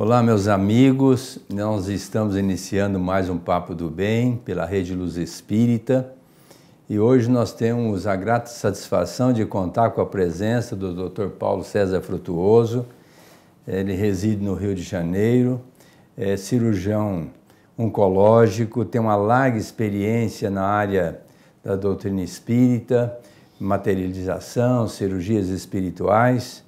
Olá, meus amigos, nós estamos iniciando mais um Papo do Bem pela Rede Luz Espírita e hoje nós temos a grata satisfação de contar com a presença do Dr. Paulo César Frutuoso. Ele reside no Rio de Janeiro, é cirurgião oncológico, tem uma larga experiência na área da doutrina espírita, materialização, cirurgias espirituais.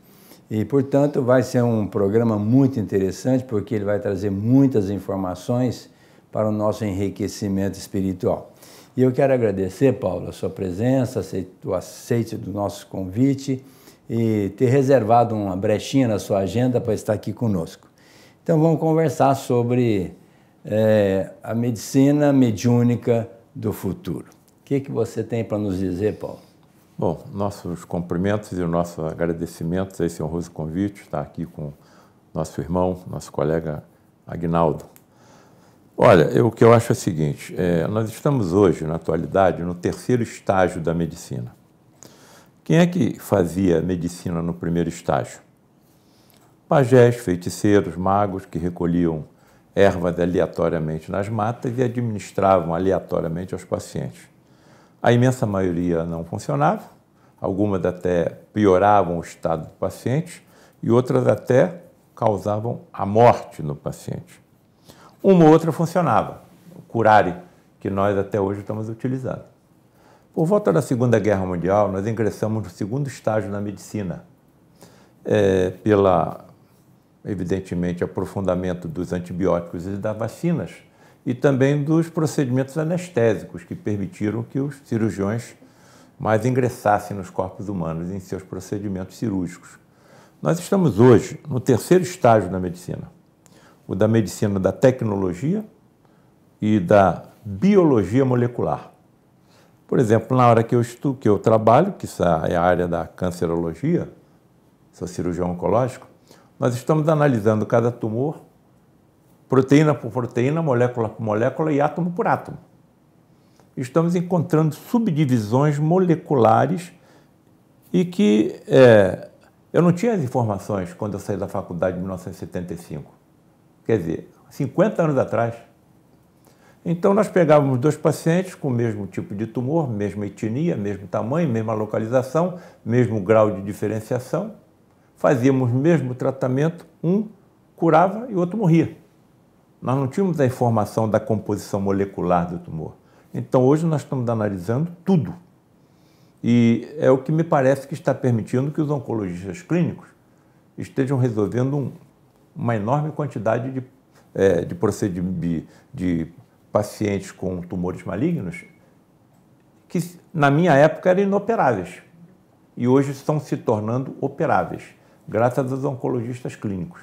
E, portanto, vai ser um programa muito interessante, porque ele vai trazer muitas informações para o nosso enriquecimento espiritual. E eu quero agradecer, Paulo, a sua presença, o aceite do nosso convite e ter reservado uma brechinha na sua agenda para estar aqui conosco. Então, vamos conversar sobre a medicina mediúnica do futuro. O que você tem para nos dizer, Paulo? Bom, nossos cumprimentos e o nosso agradecimento a esse honroso convite, estar aqui com nosso irmão, nosso colega Aguinaldo. Olha, o que eu acho é o seguinte, nós estamos hoje, na atualidade, no terceiro estágio da medicina. Quem é que fazia medicina no primeiro estágio? Pajés, feiticeiros, magos que recolhiam ervas aleatoriamente nas matas e administravam aleatoriamente aos pacientes. A imensa maioria não funcionava, algumas até pioravam o estado do paciente e outras até causavam a morte no paciente. Uma ou outra funcionava, o curare, que nós até hoje estamos utilizando. Por volta da Segunda Guerra Mundial, nós ingressamos no segundo estágio da medicina, evidentemente, aprofundamento dos antibióticos e das vacinas, e também dos procedimentos anestésicos que permitiram que os cirurgiões mais ingressassem nos corpos humanos em seus procedimentos cirúrgicos. Nós estamos hoje no terceiro estágio da medicina, o da medicina da tecnologia e da biologia molecular. Por exemplo, na hora que eu trabalho, que é a área da cancerologia, sou cirurgião oncológico, nós estamos analisando cada tumor, proteína por proteína, molécula por molécula e átomo por átomo. Estamos encontrando subdivisões moleculares e que eu não tinha as informações quando eu saí da faculdade em 1975. Quer dizer, 50 anos atrás. Então, nós pegávamos dois pacientes com o mesmo tipo de tumor, mesma etnia, mesmo tamanho, mesma localização, mesmo grau de diferenciação, fazíamos o mesmo tratamento, um curava e o outro morria. Nós não tínhamos a informação da composição molecular do tumor. Então, hoje nós estamos analisando tudo. E é o que me parece que está permitindo que os oncologistas clínicos estejam resolvendo uma enorme quantidade de procedimentos de pacientes com tumores malignos que, na minha época, eram inoperáveis. E hoje estão se tornando operáveis, graças aos oncologistas clínicos.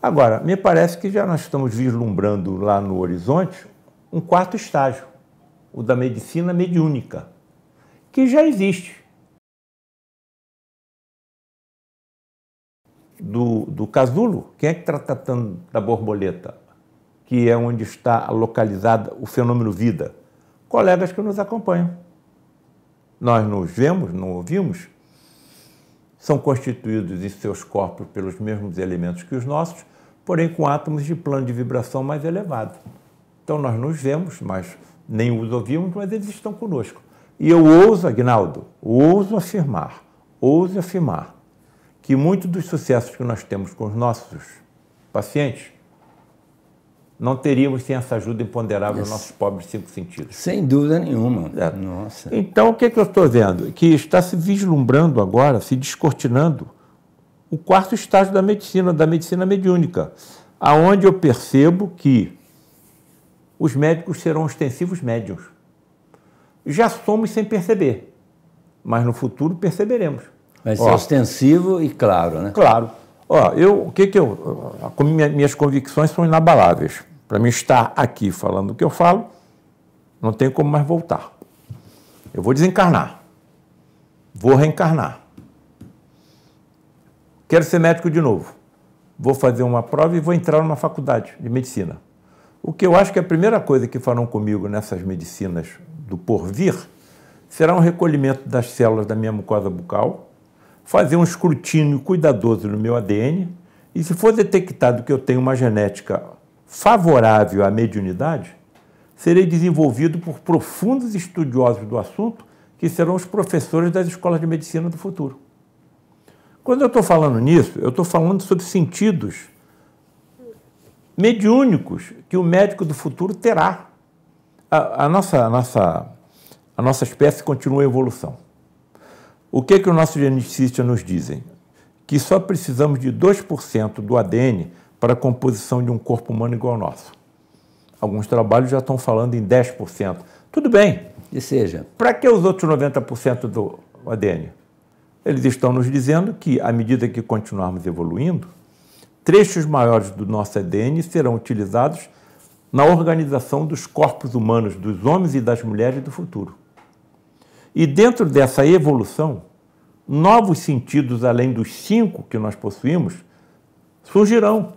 Agora, me parece que já nós estamos vislumbrando lá no horizonte um quarto estágio, o da medicina mediúnica, que já existe. Do casulo, quem é que está tratando da borboleta, que é onde está localizado o fenômeno vida? Colegas que nos acompanham. Nós nos vemos, não ouvimos, são constituídos em seus corpos pelos mesmos elementos que os nossos, porém com átomos de plano de vibração mais elevado. Então nós nos vemos, mas nem os ouvimos, mas eles estão conosco. E eu ouso, Aguinaldo, ouso afirmar que muitos dos sucessos que nós temos com os nossos pacientes não teríamos sem essa ajuda imponderável dos nossos pobres cinco sentidos. Sem dúvida nenhuma. Nossa. Então, o que eu estou vendo? Que está se vislumbrando agora, se descortinando, o quarto estágio da medicina mediúnica, aonde eu percebo que os médicos serão ostensivos médiuns. Já somos sem perceber, mas no futuro perceberemos. Vai ser ostensivo e claro, né? Claro. Minhas convicções são inabaláveis. Para mim estar aqui falando o que eu falo, não tem como mais voltar. Eu vou desencarnar. Vou reencarnar. Quero ser médico de novo. Vou fazer uma prova e vou entrar numa faculdade de medicina. O que eu acho que a primeira coisa que farão comigo nessas medicinas do porvir será um recolhimento das células da minha mucosa bucal, fazer um escrutínio cuidadoso no meu ADN E se for detectado que eu tenho uma genética favorável à mediunidade, serei desenvolvido por profundos estudiosos do assunto, que serão os professores das escolas de medicina do futuro. Quando eu estou falando nisso, eu estou falando sobre sentidos mediúnicos que o médico do futuro terá. A nossa espécie continua em evolução. O que os nossos geneticistas nos dizem? Que só precisamos de 2% do ADN para a composição de um corpo humano igual ao nosso. Alguns trabalhos já estão falando em 10%. Tudo bem. E seja, para que os outros 90% do ADN? Eles estão nos dizendo que, à medida que continuarmos evoluindo, trechos maiores do nosso ADN serão utilizados na organização dos corpos humanos, dos homens e das mulheres do futuro. E dentro dessa evolução, novos sentidos, além dos 5 que nós possuímos, surgirão.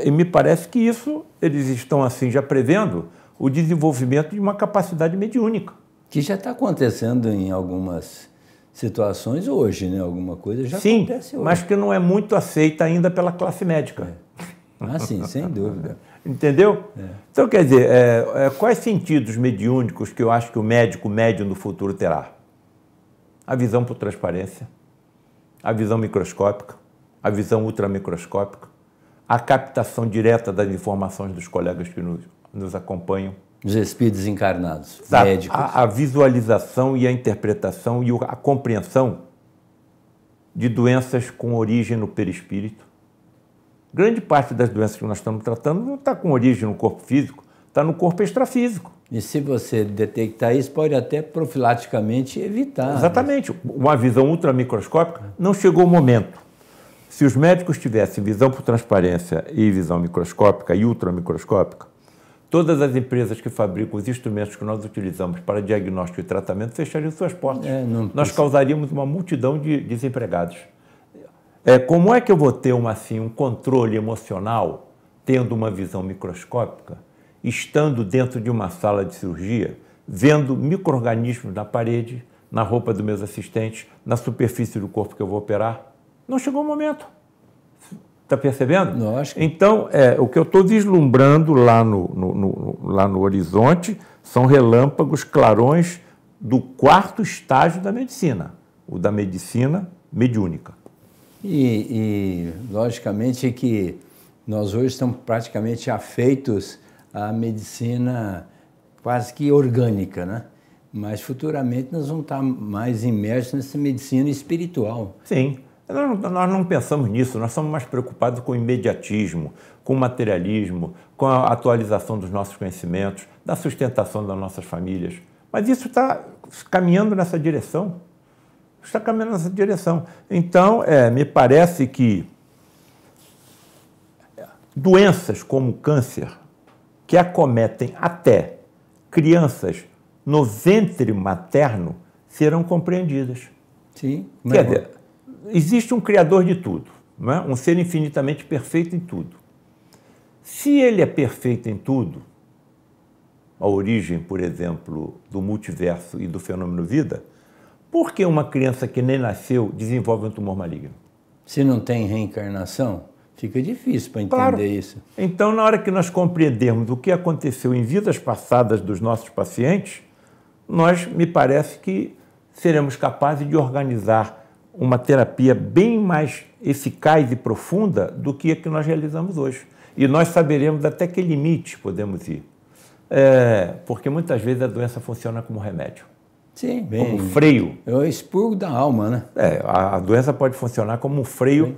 E me parece que isso, eles estão assim já prevendo o desenvolvimento de uma capacidade mediúnica. Que já está acontecendo em algumas situações hoje, né? Alguma coisa já sim, acontece hoje. Mas que não é muito aceita ainda pela classe médica. Ah, sim, sem dúvida. Entendeu? Então, quer dizer, quais sentidos mediúnicos que eu acho que o médico médium do futuro terá? A visão por transparência, a visão microscópica, a visão ultramicroscópica, a captação direta das informações dos colegas que nos acompanham. Os espíritos encarnados, médicos. A visualização e a interpretação e a compreensão de doenças com origem no perispírito. Grande parte das doenças que nós estamos tratando não está com origem no corpo físico, está no corpo extrafísico. E se você detectar isso, pode até profilaticamente evitar. Exatamente. Uma visão ultramicroscópica, não chegou o momento. Se os médicos tivessem visão por transparência e visão microscópica e ultramicroscópica, todas as empresas que fabricam os instrumentos que nós utilizamos para diagnóstico e tratamento fechariam suas portas. Nós causaríamos uma multidão de desempregados. Como é que eu vou ter um controle emocional tendo uma visão microscópica, estando dentro de uma sala de cirurgia, vendo micro-organismos na parede, na roupa dos meus assistentes, na superfície do corpo que eu vou operar? Não chegou o momento. Está percebendo? Lógico. Então, o que eu estou vislumbrando lá no horizonte são relâmpagos, clarões do 4º estágio da medicina, o da medicina mediúnica. E logicamente que nós hoje estamos praticamente afeitos à medicina quase que orgânica, né? Mas futuramente nós vamos estar mais imersos nessa medicina espiritual. Sim. Nós não pensamos nisso, nós somos mais preocupados com o imediatismo, com o materialismo, com a atualização dos nossos conhecimentos, da sustentação das nossas famílias. Mas isso está caminhando nessa direção. Está caminhando nessa direção. Então, me parece que doenças como o câncer, que acometem até crianças no ventre materno, serão compreendidas. Sim. Quer dizer, existe um criador de tudo, não é? Um ser infinitamente perfeito em tudo. Se ele é perfeito em tudo, a origem, por exemplo, do multiverso e do fenômeno vida, por que uma criança que nem nasceu desenvolve um tumor maligno? Se não tem reencarnação, fica difícil para entender isso. Então, na hora que nós compreendermos o que aconteceu em vidas passadas dos nossos pacientes, me parece que seremos capazes de organizar uma terapia bem mais eficaz e profunda do que a que nós realizamos hoje. E nós saberemos até que limite podemos ir. Porque muitas vezes a doença funciona como remédio. Sim, bem. Como freio. É o expurgo da alma, né? A doença pode funcionar como um freio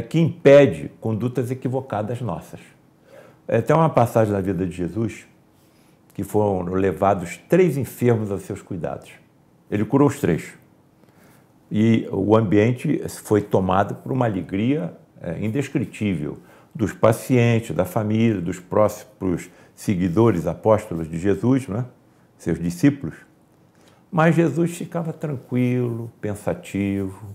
que impede condutas equivocadas nossas. Tem uma passagem da vida de Jesus que foram levados 3 enfermos aos seus cuidados. Ele curou os 3. E o ambiente foi tomado por uma alegria indescritível dos pacientes, da família, dos próximos seguidores, apóstolos de Jesus, né? Seus discípulos. Mas Jesus ficava tranquilo, pensativo,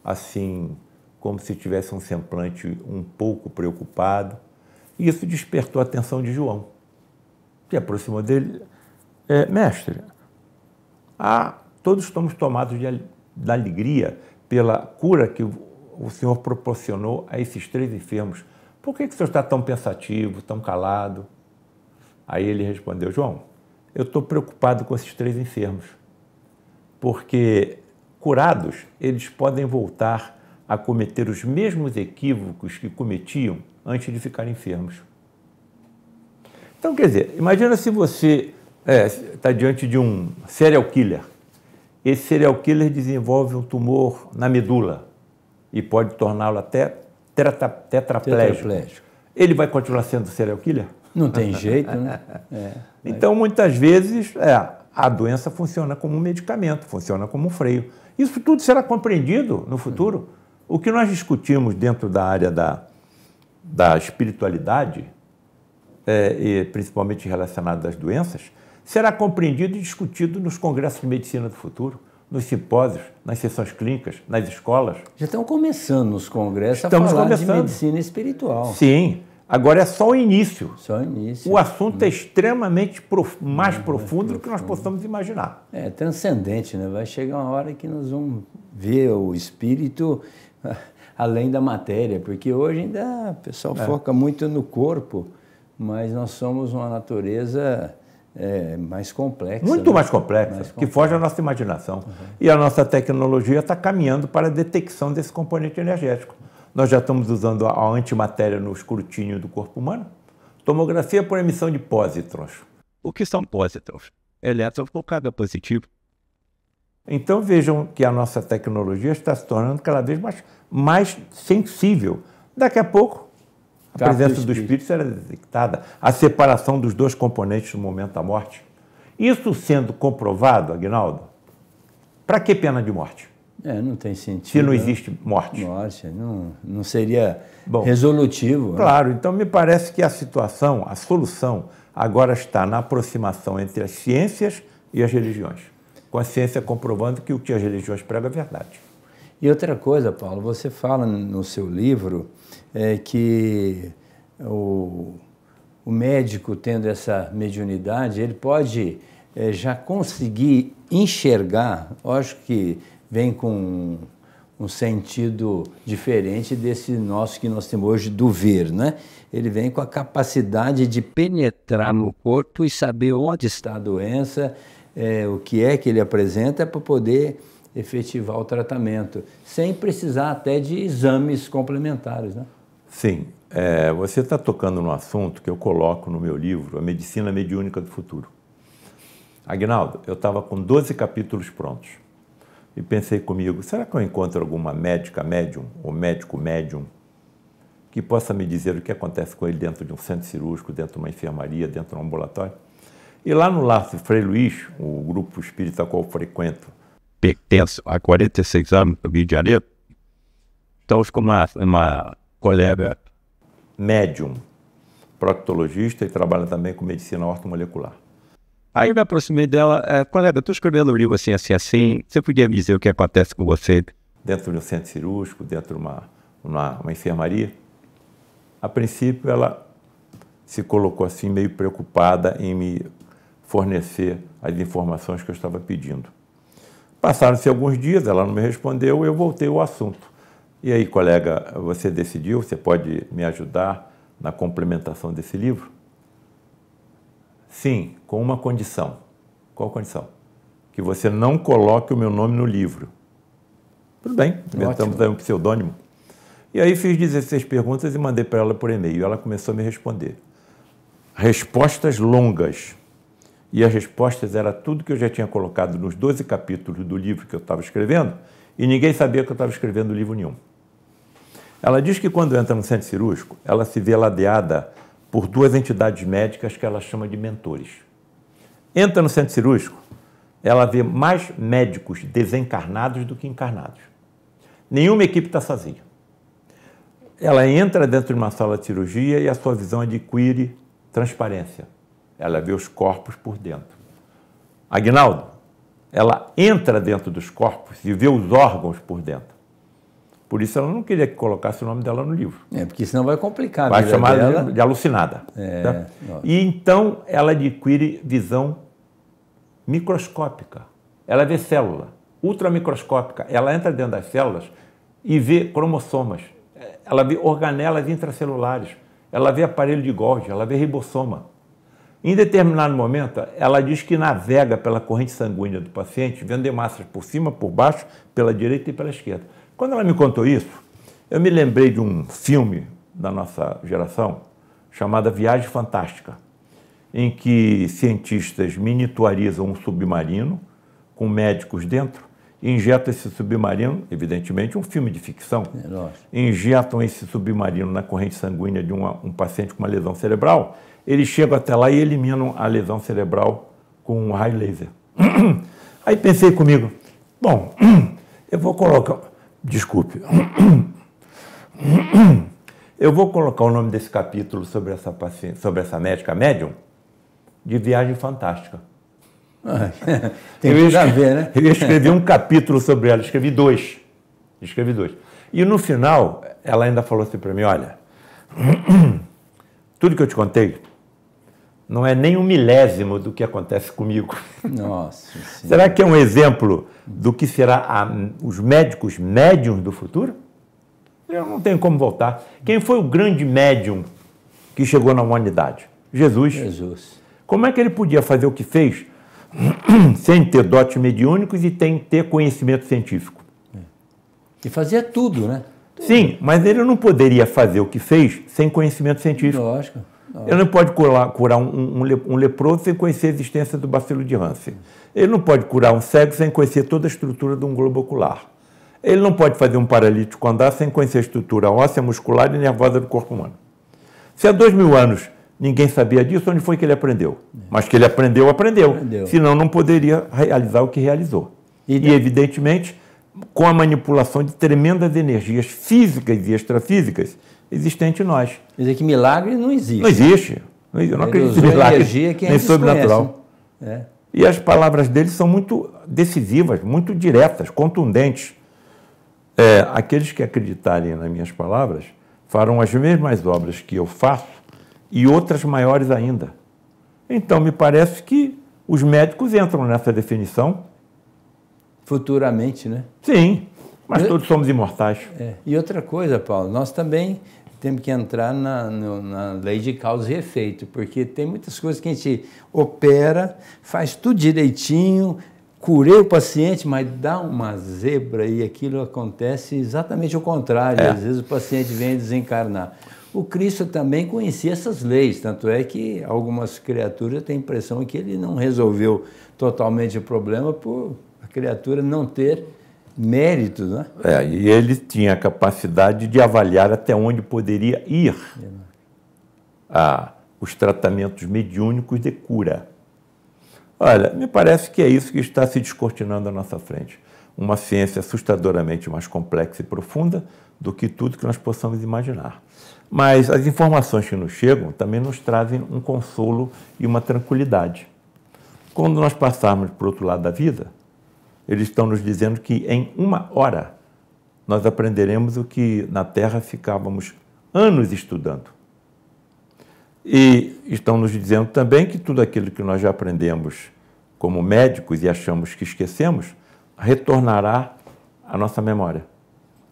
assim, como se tivesse um semblante um pouco preocupado. E isso despertou a atenção de João, que aproximou dele. Mestre, todos estamos tomados da alegria pela cura que o senhor proporcionou a esses 3 enfermos? Por que o senhor está tão pensativo, tão calado? Aí ele respondeu, João, eu estou preocupado com esses 3 enfermos, porque curados, eles podem voltar a cometer os mesmos equívocos que cometiam antes de ficarem enfermos. Então, quer dizer, imagina se você está diante de um serial killer. Esse serial killer desenvolve um tumor na medula e pode torná-lo até tetraplégico. Ele vai continuar sendo serial killer? Não tem jeito, né? Então, muitas vezes, a doença funciona como um medicamento, funciona como um freio. Isso tudo será compreendido no futuro. O que nós discutimos dentro da área da espiritualidade, e principalmente relacionado às doenças, será compreendido e discutido nos congressos de medicina do futuro, nos simpósios, nas sessões clínicas, nas escolas. Já estão começando nos congressos a falar de medicina espiritual. Sim, agora é só o início. Só o início. O assunto é extremamente mais profundo do que nós possamos imaginar. É transcendente, né? Vai chegar uma hora que nós vamos ver o espírito além da matéria, porque hoje ainda o pessoal foca muito no corpo, mas nós somos uma natureza mais complexa. Muito mais complexa, que foge à nossa imaginação. E a nossa tecnologia está caminhando para a detecção desse componente energético. Nós já estamos usando a antimatéria no escrutínio do corpo humano. Tomografia por emissão de pósitrons. O que são pósitrons? Elétrons com carga positiva. Então vejam que a nossa tecnologia está se tornando cada vez mais sensível. Daqui a pouco, a presença do espírito será detectada. A separação dos 2 componentes no momento da morte. Isso sendo comprovado, Aguinaldo, para que pena de morte? Não tem sentido. Se não existe morte. Morte, não seria resolutivo. Claro, então me parece que a solução agora está na aproximação entre as ciências e as religiões. Com a ciência comprovando que o que as religiões pregam é verdade. E outra coisa, Paulo, você fala no seu livro que o médico tendo essa mediunidade, ele pode já conseguir enxergar, acho que vem com um sentido diferente desse nosso que nós temos hoje do ver, né? Ele vem com a capacidade de penetrar no corpo e saber onde está a doença, o que é que ele apresenta para poder efetivar o tratamento, sem precisar até de exames complementares, né? Sim, você está tocando num assunto que eu coloco no meu livro, A Medicina Mediúnica do Futuro. Aguinaldo, eu estava com 12 capítulos prontos e pensei comigo, será que eu encontro alguma médica médium ou médico médium que possa me dizer o que acontece com ele dentro de um centro cirúrgico, dentro de uma enfermaria, dentro de um ambulatório? E lá no Lar Frei Luís, o grupo espírita ao qual eu frequento, pertenço há 46 anos no Rio de Janeiro, estamos com uma colega médium, proctologista e trabalha também com medicina ortomolecular. Aí eu me aproximei dela, colega, eu estou escrevendo um livro assim, você podia me dizer o que acontece com você? Dentro de um centro cirúrgico, dentro de uma enfermaria. A princípio ela se colocou assim meio preocupada em me fornecer as informações que eu estava pedindo. Passaram-se alguns dias, ela não me respondeu, eu voltei ao assunto. E aí, colega, você decidiu, você pode me ajudar na complementação desse livro? Sim, com uma condição. Qual condição? Que você não coloque o meu nome no livro. Tudo bem, inventamos aí um pseudônimo. E aí fiz 16 perguntas e mandei para ela por e-mail. Ela começou a me responder. Respostas longas. E as respostas eram tudo que eu já tinha colocado nos 12 capítulos do livro que eu estava escrevendo, e ninguém sabia que eu estava escrevendo livro nenhum. Ela diz que quando entra no centro cirúrgico, ela se vê ladeada por 2 entidades médicas que ela chama de mentores. Entra no centro cirúrgico, ela vê mais médicos desencarnados do que encarnados. Nenhuma equipe está sozinha. Ela entra dentro de uma sala de cirurgia e a sua visão adquire transparência. Ela vê os corpos por dentro. Aguinaldo, ela entra dentro dos corpos e vê os órgãos por dentro. Por isso ela não queria que colocasse o nome dela no livro. Porque senão vai complicar a vai vida chamar dela. de alucinada. Tá? E então ela adquire visão microscópica. Ela vê célula ultramicroscópica. Ela entra dentro das células e vê cromossomas, ela vê organelas intracelulares, ela vê aparelho de Golgi, ela vê ribossoma. Em determinado momento, ela diz que navega pela corrente sanguínea do paciente, vendo hemácias por cima, por baixo, pela direita e pela esquerda. Quando ela me contou isso, eu me lembrei de um filme da nossa geração, chamado Viagem Fantástica, em que cientistas miniaturizam um submarino com médicos dentro, injetam esse submarino, evidentemente um filme de ficção, injetam esse submarino na corrente sanguínea de um paciente com uma lesão cerebral, eles chegam até lá e eliminam a lesão cerebral com um raio laser. Aí pensei comigo, bom, eu vou colocar... Desculpe. Eu vou colocar o nome desse capítulo sobre essa paciente, sobre essa médica médium, de Viagem Fantástica. Tem tudo a ver, né? Eu escrevi um capítulo sobre ela, escrevi dois. E no final, ela ainda falou assim para mim, olha, tudo que eu te contei não é nem um milésimo do que acontece comigo. Nossa Senhora. Será que é um exemplo do que será os médicos médiums do futuro? Eu não tenho como voltar. Quem foi o grande médium que chegou na humanidade? Jesus. Como é que ele podia fazer o que fez sem ter dotes mediúnicos e sem ter conhecimento científico? E fazia tudo, né? Sim, mas ele não poderia fazer o que fez sem conhecimento científico. Lógico. Ele não pode curar um leproso sem conhecer a existência do bacilo de Hansen. Ele não pode curar um cego sem conhecer toda a estrutura de um globo ocular. Ele não pode fazer um paralítico andar sem conhecer a estrutura óssea, muscular e nervosa do corpo humano. Se há 2000 anos ninguém sabia disso, onde foi que ele aprendeu? Mas que ele aprendeu. Senão não poderia realizar o que realizou. E evidentemente, com a manipulação de tremendas energias físicas e extrafísicas existentes em nós. Quer dizer que milagre não existe. Não existe. Eu não acredito em milagre, nem sobrenatural. E as palavras dele são muito decisivas, muito diretas, contundentes. Aqueles que acreditarem nas minhas palavras farão as mesmas obras que eu faço e outras maiores ainda. Então, me parece que os médicos entram nessa definição. Futuramente, né? Sim, mas todos somos imortais. E outra coisa, Paulo, nós também temos que entrar na lei de causa e efeito, porque tem muitas coisas que a gente opera, faz tudo direitinho, curei o paciente, mas dá uma zebra e aquilo acontece exatamente o contrário. Às vezes o paciente vem desencarnar. O Cristo também conhecia essas leis, tanto é que algumas criaturas têm a impressão que ele não resolveu totalmente o problema por a criatura não ter méritos, né? E ele tinha a capacidade de avaliar até onde poderia ir os tratamentos mediúnicos de cura. Olha, me parece que é isso que está se descortinando à nossa frente. Uma ciência assustadoramente mais complexa e profunda do que tudo que nós possamos imaginar. Mas as informações que nos chegam também nos trazem um consolo e uma tranquilidade. Quando nós passarmos para o outro lado da vida, eles estão nos dizendo que em 1 hora nós aprenderemos o que na Terra ficávamos anos estudando. E estão nos dizendo também que tudo aquilo que nós já aprendemos como médicos e achamos que esquecemos, retornará à nossa memória.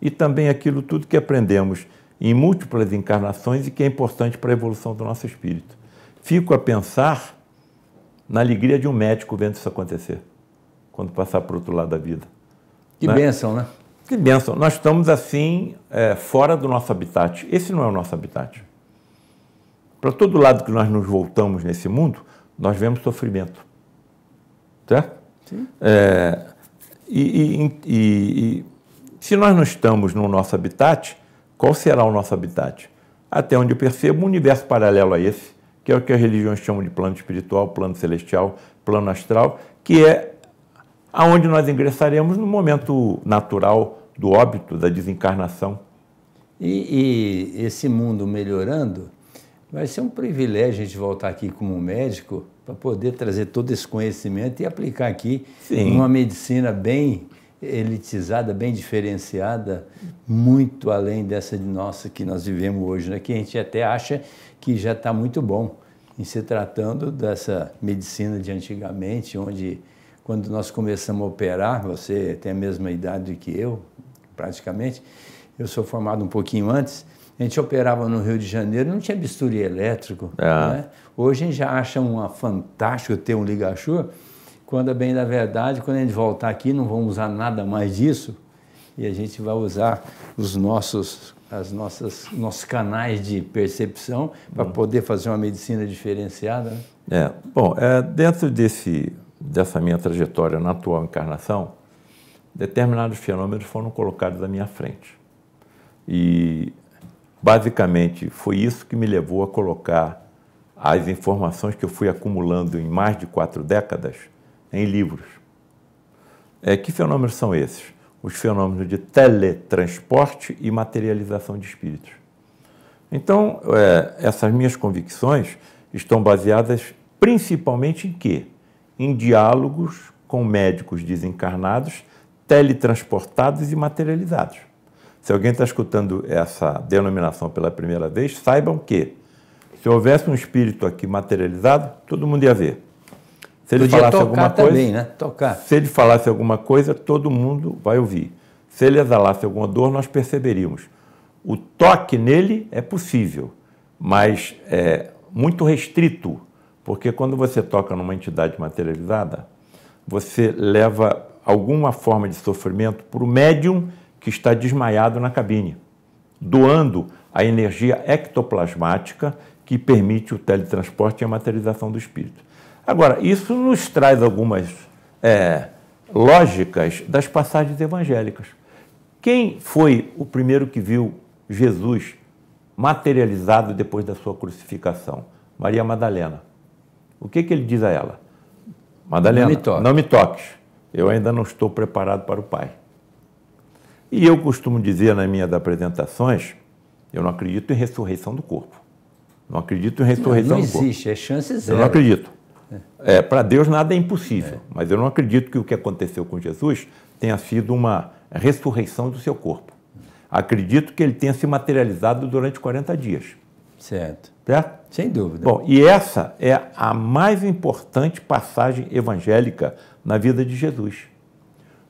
E também aquilo tudo que aprendemos em múltiplas encarnações e que é importante para a evolução do nosso espírito. Fico a pensar na alegria de um médico vendo isso acontecer, quando passar para o outro lado da vida. Que bênção, né? Que bênção. Nós estamos assim, fora do nosso habitat. Esse não é o nosso habitat. Para todo lado que nós nos voltamos nesse mundo, nós vemos sofrimento. Certo? Sim. Se nós não estamos no nosso habitat, qual será o nosso habitat? Até onde eu percebo, um universo paralelo a esse, que é o que as religiões chamam de plano espiritual, plano celestial, plano astral, que é aonde nós ingressaremos no momento natural do óbito, da desencarnação. E esse mundo melhorando, vai ser um privilégio a gente voltar aqui como médico para poder trazer todo esse conhecimento e aplicar aqui uma medicina bem elitizada, bem diferenciada, muito além dessa de nossa que nós vivemos hoje, né? Que a gente até acha que já está muito bom em se tratando dessa medicina de antigamente, onde quando nós começamos a operar, você tem a mesma idade que eu, praticamente. Eu sou formado um pouquinho antes. A gente operava no Rio de Janeiro, não tinha bisturi elétrico. Né? Hoje a gente já acha fantástico ter um Ligashore, quando é bem da verdade, quando a gente voltar aqui, não vamos usar nada mais disso, e a gente vai usar os nossos canais de percepção para poder fazer uma medicina diferenciada. Né? Bom, dentro dessa minha trajetória na atual encarnação, determinados fenômenos foram colocados à minha frente. E, basicamente, foi isso que me levou a colocar as informações que eu fui acumulando em mais de 4 décadas em livros. Que fenômenos são esses? Os fenômenos de teletransporte e materialização de espíritos. Então, essas minhas convicções estão baseadas principalmente em quê? Em diálogos com médicos desencarnados, teletransportados e materializados. Se alguém está escutando essa denominação pela primeira vez, saibam que, se houvesse um espírito aqui materializado, todo mundo ia ver. Se ele falasse alguma coisa, também, né? Tocar. Se ele falasse alguma coisa, todo mundo vai ouvir. Se ele exalasse alguma dor, nós perceberíamos. O toque nele é possível, mas é muito restrito, porque quando você toca numa entidade materializada, você leva alguma forma de sofrimento para o médium que está desmaiado na cabine, doando a energia ectoplasmática que permite o teletransporte e a materialização do espírito. Agora, isso nos traz algumas lógicas das passagens evangélicas. Quem foi o primeiro que viu Jesus materializado depois da sua crucificação? Maria Madalena. O que ele diz a ela? Madalena, não me toques, eu ainda não estou preparado para o Pai. E eu costumo dizer nas minhas apresentações, eu não acredito em ressurreição do corpo. Não acredito em ressurreição do corpo. Não existe, é chance zero. Eu não acredito. Para Deus nada é impossível, mas eu não acredito que o que aconteceu com Jesus tenha sido uma ressurreição do seu corpo. Acredito que ele tenha se materializado durante 40 dias. Certo. Certo? Sem dúvida. Bom, e essa é a mais importante passagem evangélica na vida de Jesus.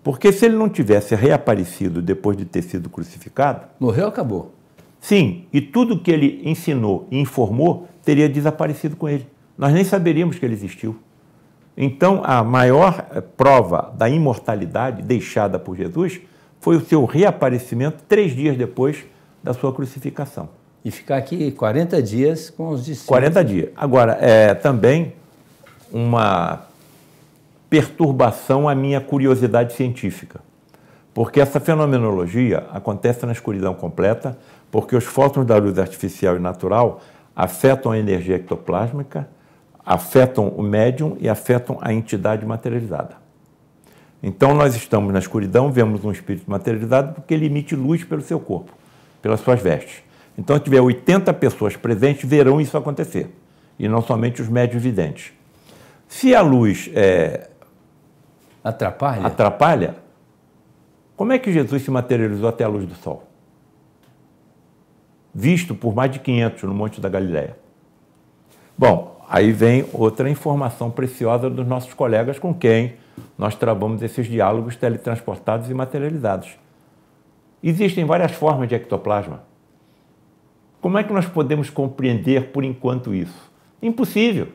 Porque se ele não tivesse reaparecido depois de ter sido crucificado... Morreu, acabou. Sim, e tudo que ele ensinou e informou teria desaparecido com ele. Nós nem saberíamos que ele existiu. Então, a maior prova da imortalidade deixada por Jesus foi o seu reaparecimento 3 dias depois da sua crucificação. E ficar aqui 40 dias com os discípulos. 40 dias. Agora, também uma perturbação à minha curiosidade científica. Porque essa fenomenologia acontece na escuridão completa, porque os fótons da luz artificial e natural afetam a energia ectoplásmica, afetam o médium e afetam a entidade materializada. Então, nós estamos na escuridão, vemos um espírito materializado porque ele emite luz pelo seu corpo, pelas suas vestes. Então, se tiver 80 pessoas presentes, verão isso acontecer, e não somente os médios videntes. Se a luz atrapalha, como é que Jesus se materializou até a luz do sol? Visto por mais de 500 no Monte da Galileia. Bom, aí vem outra informação preciosa dos nossos colegas com quem nós travamos esses diálogos teletransportados e materializados. Existem várias formas de ectoplasma. Como é que nós podemos compreender, por enquanto, isso? Impossível.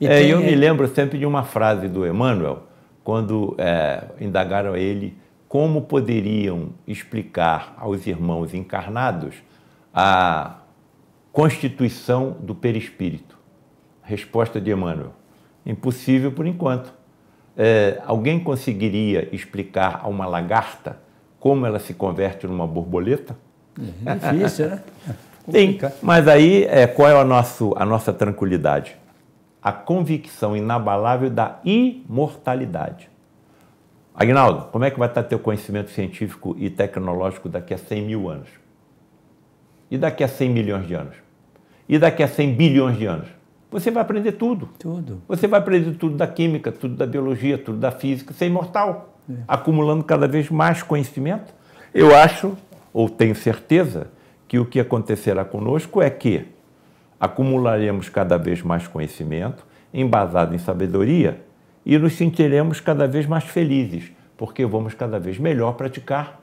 Eu me lembro sempre de uma frase do Emmanuel, quando indagaram a ele como poderiam explicar aos irmãos encarnados a constituição do perispírito. Resposta de Emmanuel: impossível por enquanto. Alguém conseguiria explicar a uma lagarta como ela se converte numa borboleta? É difícil, né? Sim, mas aí qual é a nossa tranquilidade? A convicção inabalável da imortalidade. Aguinaldo, como é que vai estar teu conhecimento científico e tecnológico daqui a 100 mil anos? E daqui a 100 milhões de anos? E daqui a 100 bilhões de anos? Você vai aprender tudo. Tudo. Você vai aprender tudo da química, tudo da biologia, tudo da física. Você é imortal, acumulando cada vez mais conhecimento. Eu acho, ou tenho certeza, que o que acontecerá conosco é que acumularemos cada vez mais conhecimento, embasado em sabedoria, e nos sentiremos cada vez mais felizes, porque vamos cada vez melhor praticar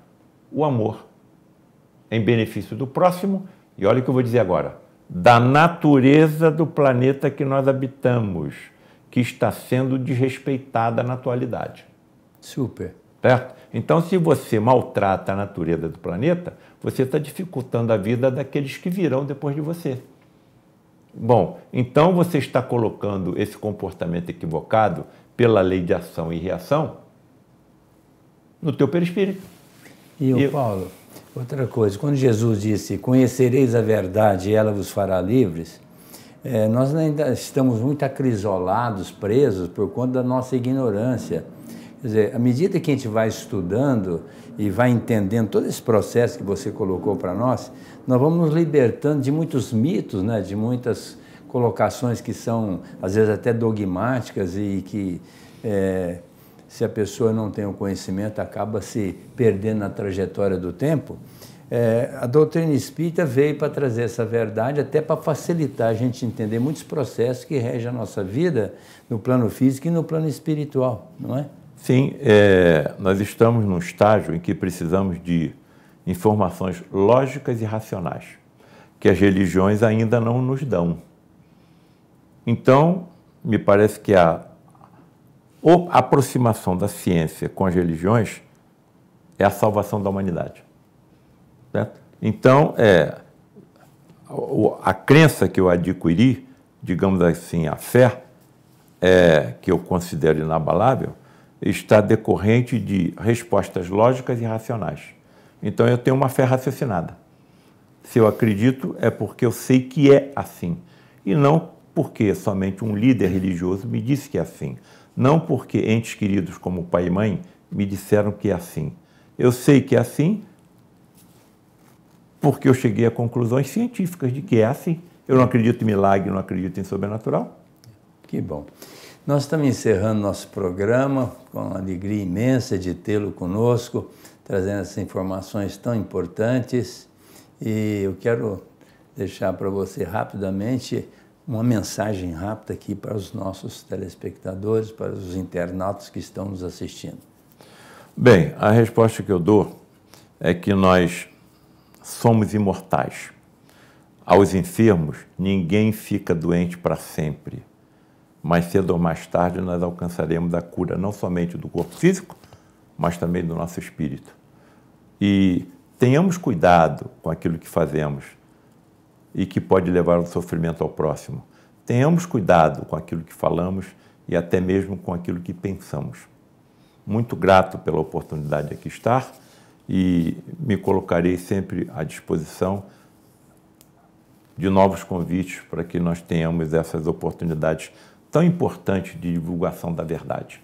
o amor em benefício do próximo, e olha o que eu vou dizer agora, da natureza do planeta que nós habitamos, que está sendo desrespeitada na atualidade. Super. Certo? Então, se você maltrata a natureza do planeta, você está dificultando a vida daqueles que virão depois de você. Bom, então você está colocando esse comportamento equivocado pela lei de ação e reação no teu perispírito. E Paulo, outra coisa, quando Jesus disse, conhecereis a verdade e ela vos fará livres, nós ainda estamos muito acrisolados, presos por conta da nossa ignorância. Quer dizer, à medida que a gente vai estudando e vai entendendo todo esse processo que você colocou para nós vamos nos libertando de muitos mitos, né? De muitas colocações que são, às vezes, até dogmáticas e que, se a pessoa não tem o conhecimento, acaba se perdendo na trajetória do tempo. A doutrina espírita veio para trazer essa verdade, até para facilitar a gente entender muitos processos que regem a nossa vida no plano físico e no plano espiritual, não é? Sim, nós estamos num estágio em que precisamos de informações lógicas e racionais, que as religiões ainda não nos dão. Então, me parece que a aproximação da ciência com as religiões é a salvação da humanidade. Certo? Então, a crença que eu adquiri, digamos assim, a fé, que eu considero inabalável, está decorrente de respostas lógicas e racionais. Então, eu tenho uma fé raciocinada. Se eu acredito, é porque eu sei que é assim. E não porque somente um líder religioso me disse que é assim. Não porque entes queridos como pai e mãe me disseram que é assim. Eu sei que é assim porque eu cheguei a conclusões científicas de que é assim. Eu não acredito em milagre, não acredito em sobrenatural. Que bom. Nós estamos encerrando nosso programa com uma alegria imensa de tê-lo conosco, trazendo essas informações tão importantes. E eu quero deixar para você rapidamente uma mensagem rápida aqui para os nossos telespectadores, para os internautas que estão nos assistindo. Bem, a resposta que eu dou é que nós somos imortais. Aos enfermos, ninguém fica doente para sempre. Mais cedo ou mais tarde, nós alcançaremos a cura não somente do corpo físico, mas também do nosso espírito. E tenhamos cuidado com aquilo que fazemos e que pode levar ao sofrimento ao próximo. Tenhamos cuidado com aquilo que falamos e até mesmo com aquilo que pensamos. Muito grato pela oportunidade de aqui estar e me colocarei sempre à disposição de novos convites para que nós tenhamos essas oportunidades tão importantes de divulgação da verdade.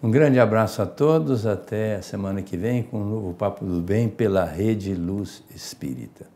Um grande abraço a todos, até a semana que vem com um novo Papo do Bem pela Rede Luz Espírita.